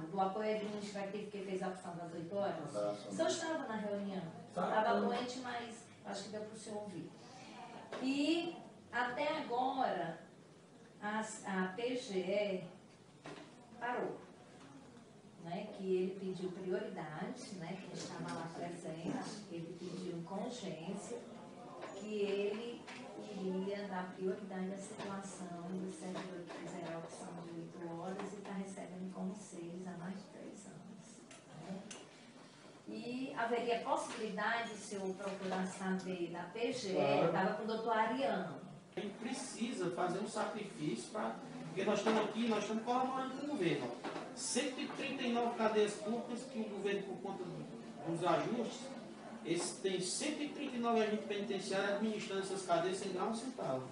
do apoio administrativo que fez a opção das 8 horas. O senhor estava na reunião? Estava doente, mas acho que deu para o senhor ouvir. E até agora a PGE parou, né, que ele pediu prioridade, né, que estava lá presente, ele pediu com urgência que ele iria dar prioridade à situação do servidor que fizer a opção de 8 horas e está recebendo como 6 há mais de 3 anos. Né? E haveria possibilidade, se eu procurar saber da PGE, estava com o doutor Ariano. A gente precisa fazer um sacrifício porque nós estamos colaborando com o governo. 139 cadeias públicas que o governo, por conta dos ajustes, tem 139 agentes penitenciários administrando essas cadeias sem ganhar um centavo.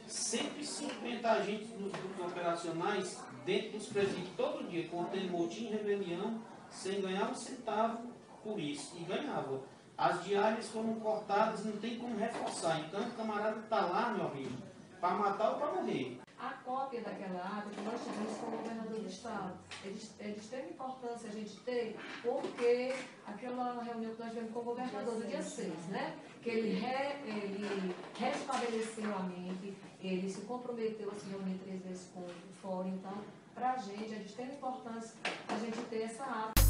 150 agentes nos grupos operacionais dentro dos presídios todo dia, contendo motim e rebelião, sem ganhar um centavo por isso. E ganhava. As diárias foram cortadas, não tem como reforçar. Então o camarada está lá, meu amigo, para matar ou para morrer. A cópia daquela ata que nós tivemos com o governador do estado, é de extrema importância a gente ter, porque aquela reunião que nós tivemos com o governador do dia 6, né? Que ele restabeleceu a mente, ele se comprometeu a se reunir 3 vezes com o fórum. Então, para a gente é de extrema importância a gente ter essa ata.